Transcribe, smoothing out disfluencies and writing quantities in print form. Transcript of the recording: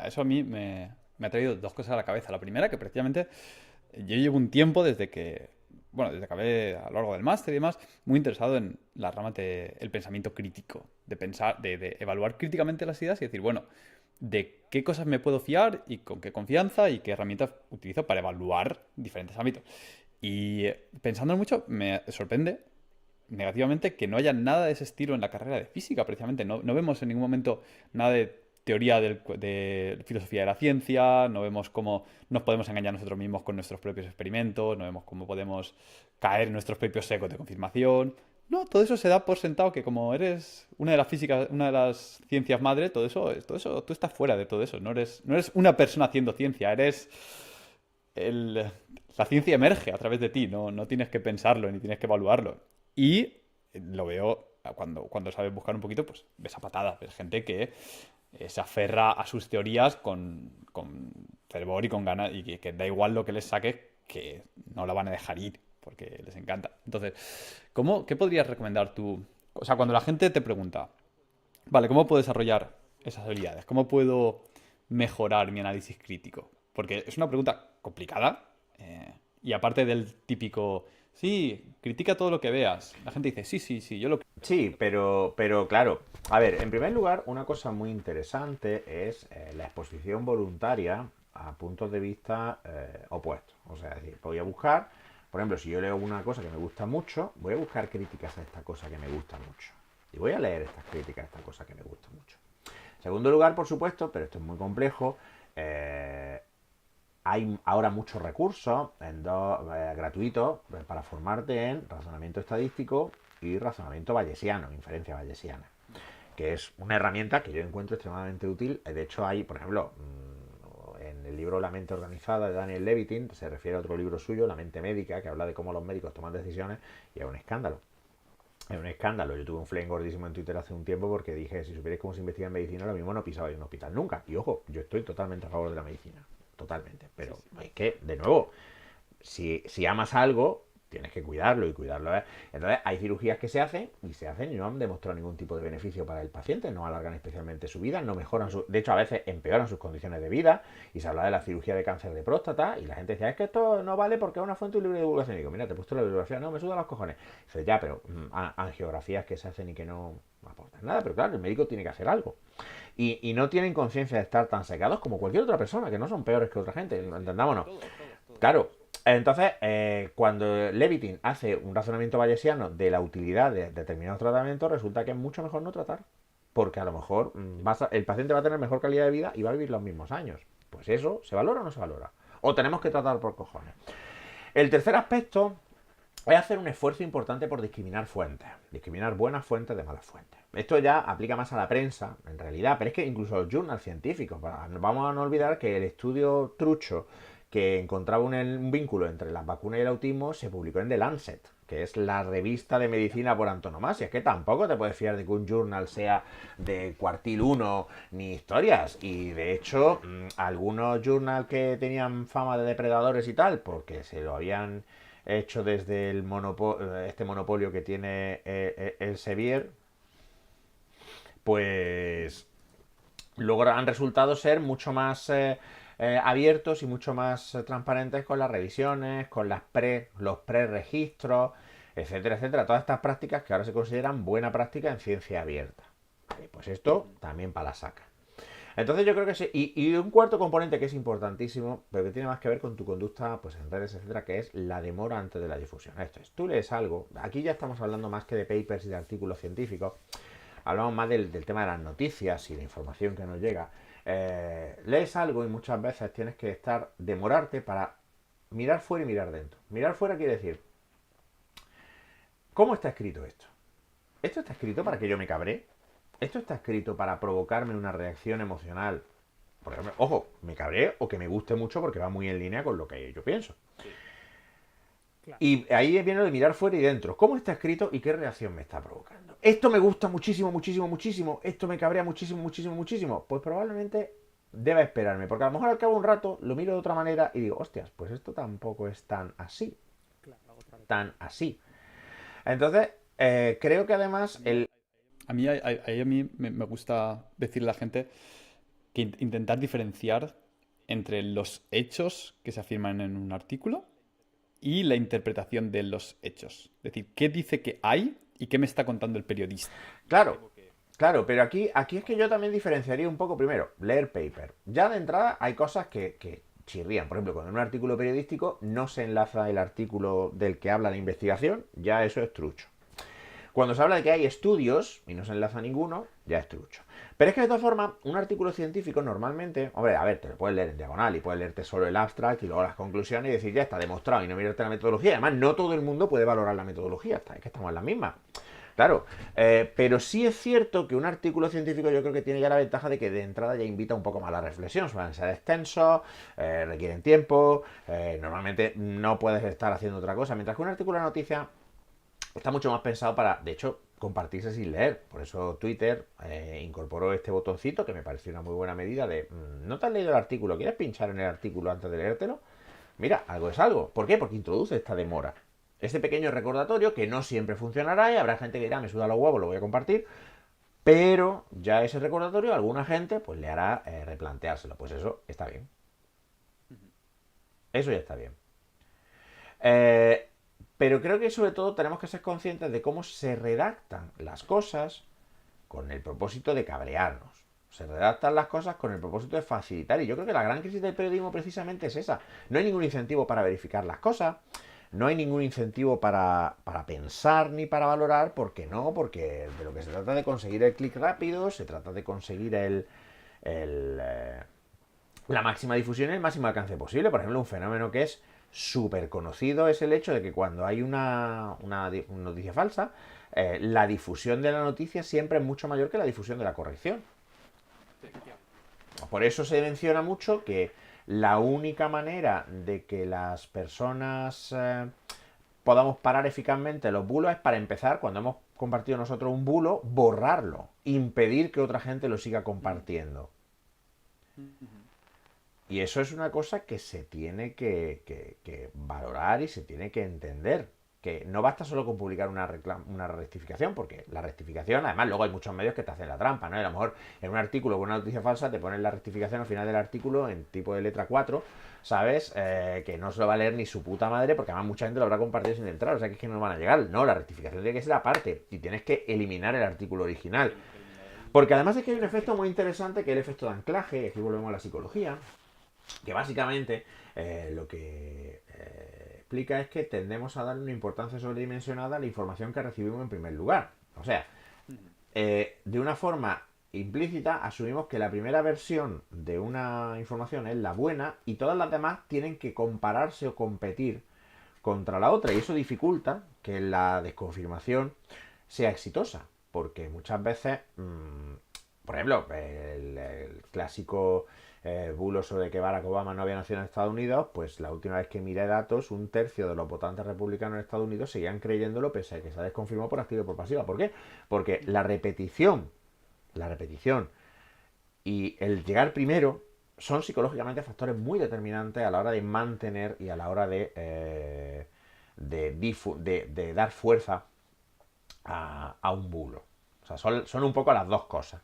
eso a mí me ha traído dos cosas a la cabeza. La primera, que precisamente yo llevo un tiempo desde que acabé a lo largo del máster y demás, muy interesado en las ramas del pensamiento crítico, de pensar, de evaluar críticamente las ideas y decir, bueno, de qué cosas me puedo fiar y con qué confianza y qué herramientas utilizo para evaluar diferentes ámbitos. Y pensando mucho, me sorprende negativamente que no haya nada de ese estilo en la carrera de física, precisamente. No vemos en ningún momento nada de teoría de filosofía de la ciencia, no vemos cómo nos podemos engañar nosotros mismos con nuestros propios experimentos, no vemos cómo podemos caer en nuestros propios secos de confirmación. No, todo eso se da por sentado que como eres una de las físicas, una de las ciencias madre, todo eso, tú estás fuera de todo eso. No eres una persona haciendo ciencia, eres el- la ciencia emerge a través de ti, no tienes que pensarlo ni tienes que evaluarlo. Y lo veo cuando sabes buscar un poquito, pues ves a patadas, ves gente que se aferra a sus teorías con fervor y con ganas y que da igual lo que les saque, que no la van a dejar ir porque les encanta. Entonces, ¿qué podrías recomendar tú? O sea, cuando la gente te pregunta, vale, ¿cómo puedo desarrollar esas habilidades? ¿Cómo puedo mejorar mi análisis crítico? Porque es una pregunta complicada y aparte del típico, sí, critica todo lo que veas. La gente dice, sí, sí, sí, yo lo critico. Sí, pero claro, a ver, en primer lugar, una cosa muy interesante es la exposición voluntaria a puntos de vista opuestos. O sea, es decir, voy a buscar, por ejemplo, si yo leo una cosa que me gusta mucho, voy a buscar críticas a esta cosa que me gusta mucho. Y voy a leer estas críticas a esta cosa que me gusta mucho. En segundo lugar, por supuesto, pero esto es muy complejo, eh, hay ahora muchos recursos gratuitos para formarte en razonamiento estadístico y razonamiento bayesiano, inferencia bayesiana, que es una herramienta que yo encuentro extremadamente útil. De hecho, hay, por ejemplo, en el libro La mente organizada de Daniel Levitin, se refiere a otro libro suyo, La mente médica, que habla de cómo los médicos toman decisiones, y es un escándalo. Es un escándalo. Yo tuve un flame gordísimo en Twitter hace un tiempo porque dije, si supierais cómo se investiga en medicina, lo mismo no pisaba en un hospital nunca. Y ojo, yo estoy totalmente a favor de la medicina. Totalmente. Sí, Pero sí. es que, de nuevo, si amas algo, tienes que cuidarlo y cuidarlo. Entonces, hay cirugías que se hacen y se hacen y no han demostrado ningún tipo de beneficio para el paciente, no alargan especialmente su vida, no mejoran de hecho, a veces empeoran sus condiciones de vida. Y se habla de la cirugía de cáncer de próstata y la gente decía, es que esto no vale porque es una fuente libre de divulgación. Y digo, mira, te he puesto la bibliografía, no, me suda los cojones. Y dice, ya, pero angiografías que se hacen y que no aportan nada, pero claro, el médico tiene que hacer algo. Y no tienen conciencia de estar tan secados como cualquier otra persona, que no son peores que otra gente, entendámonos. Claro, entonces, cuando Levitin hace un razonamiento bayesiano de la utilidad de determinados tratamientos, resulta que es mucho mejor no tratar. Porque a lo mejor el paciente va a tener mejor calidad de vida y va a vivir los mismos años. Pues eso, ¿se valora o no se valora? O tenemos que tratar por cojones. El tercer aspecto es hacer un esfuerzo importante por discriminar fuentes. Discriminar buenas fuentes de malas fuentes. Esto ya aplica más a la prensa, en realidad, pero es que incluso a los journals científicos. Vamos a no olvidar que el estudio trucho que encontraba un vínculo entre las vacunas y el autismo se publicó en The Lancet, que es la revista de medicina por antonomasia. Es que tampoco te puedes fiar de que un journal sea de cuartil uno ni historias. Y de hecho, algunos journals que tenían fama de depredadores y tal, porque se lo habían hecho desde este monopolio que tiene el Sevier, pues luego han resultado ser mucho más abiertos y mucho más transparentes con las revisiones, con los pre-registros, etcétera, etcétera. Todas estas prácticas que ahora se consideran buena práctica en ciencia abierta. Vale, pues esto también para la saca. Entonces yo creo que sí. Y un cuarto componente que es importantísimo, pero que tiene más que ver con tu conducta pues en redes, etcétera, que es la demora antes de la difusión. Esto es, tú lees algo, aquí ya estamos hablando más que de papers y de artículos científicos, hablamos más del tema de las noticias y la información que nos llega. Lees algo y muchas veces tienes que demorarte para mirar fuera y mirar dentro. Mirar fuera quiere decir, ¿cómo está escrito esto? ¿Esto está escrito para que yo me cabré? ¿Esto está escrito para provocarme una reacción emocional? Por ejemplo, ojo, me cabré o que me guste mucho porque va muy en línea con lo que yo pienso. Y ahí viene lo de mirar fuera y dentro. ¿Cómo está escrito y qué reacción me está provocando? Esto me gusta muchísimo, muchísimo, muchísimo. Esto me cabrea muchísimo, muchísimo, muchísimo. Pues probablemente deba esperarme. Porque a lo mejor al cabo de un rato lo miro de otra manera y digo, hostias, pues esto tampoco es tan así. Tan así. Entonces, creo que además A mí, a mí me gusta decirle a la gente que intentar diferenciar entre los hechos que se afirman en un artículo y la interpretación de los hechos. Es decir, qué dice que hay y qué me está contando el periodista. Claro, claro, pero aquí es que yo también diferenciaría un poco primero, leer paper. Ya de entrada hay cosas que chirrían. Por ejemplo, cuando en un artículo periodístico no se enlaza el artículo del que habla la investigación, ya eso es trucho. Cuando se habla de que hay estudios y no se enlaza ninguno, ya es trucho. Pero es que de todas formas, un artículo científico normalmente, hombre, a ver, te lo puedes leer en diagonal y puedes leerte solo el abstract y luego las conclusiones y decir, ya está demostrado y no mirarte la metodología. Además, no todo el mundo puede valorar la metodología, es que estamos en la misma. Claro, pero sí es cierto que un artículo científico yo creo que tiene ya la ventaja de que de entrada ya invita un poco más a la reflexión. Suelen ser extensos, requieren tiempo, normalmente no puedes estar haciendo otra cosa. Mientras que un artículo de noticia está mucho más pensado para, de hecho, compartirse sin leer. Por eso Twitter incorporó este botoncito que me pareció una muy buena medida de, ¿no te has leído el artículo? ¿Quieres pinchar en el artículo antes de leértelo? Mira, algo es algo. ¿Por qué? Porque introduce esta demora. Este pequeño recordatorio que no siempre funcionará y habrá gente que dirá, me suda los huevos, lo voy a compartir. Pero ya ese recordatorio a alguna gente pues le hará replanteárselo. Pues eso está bien. Eso ya está bien. Eh, pero creo que sobre todo tenemos que ser conscientes de cómo se redactan las cosas con el propósito de cabrearnos. Se redactan las cosas con el propósito de facilitar. Y yo creo que la gran crisis del periodismo precisamente es esa. No hay ningún incentivo para verificar las cosas. No hay ningún incentivo para pensar ni para valorar. ¿Por qué no? Porque de lo que se trata de conseguir el clic rápido, se trata de conseguir el, la máxima difusión y el máximo alcance posible. Por ejemplo, un fenómeno que es súper conocido es el hecho de que cuando hay una noticia falsa, la difusión de la noticia siempre es mucho mayor que la difusión de la corrección. Por eso se menciona mucho que la única manera de que las personas podamos parar eficazmente los bulos es para empezar, cuando hemos compartido nosotros un bulo, borrarlo, impedir que otra gente lo siga compartiendo. Y eso es una cosa que se tiene que valorar y se tiene que entender. Que no basta solo con publicar una rectificación, porque la rectificación, además luego hay muchos medios que te hacen la trampa, ¿no? Y a lo mejor en un artículo con una noticia falsa te ponen la rectificación al final del artículo en tipo de letra 4, ¿sabes? Que no se lo va a leer ni su puta madre, porque además mucha gente lo habrá compartido sin entrar, o sea que es que no van a llegar. No, la rectificación tiene que ser aparte y tienes que eliminar el artículo original. Porque además es que hay un efecto muy interesante que es el efecto de anclaje, y aquí volvemos a la psicología, que básicamente lo que explica es que tendemos a dar una importancia sobredimensionada a la información que recibimos en primer lugar. O sea, de una forma implícita asumimos que la primera versión de una información es la buena y todas las demás tienen que compararse o competir contra la otra y eso dificulta que la desconfirmación sea exitosa porque muchas veces por ejemplo el clásico bulo sobre que Barack Obama no había nacido en Estados Unidos, pues la última vez que miré datos, un tercio de los votantes republicanos en Estados Unidos seguían creyéndolo pese a que se ha desconfirmado por activa y por pasiva. ¿Por qué? Porque la repetición y el llegar primero son psicológicamente factores muy determinantes a la hora de mantener y a la hora de dar fuerza a un bulo. O sea, son un poco las dos cosas.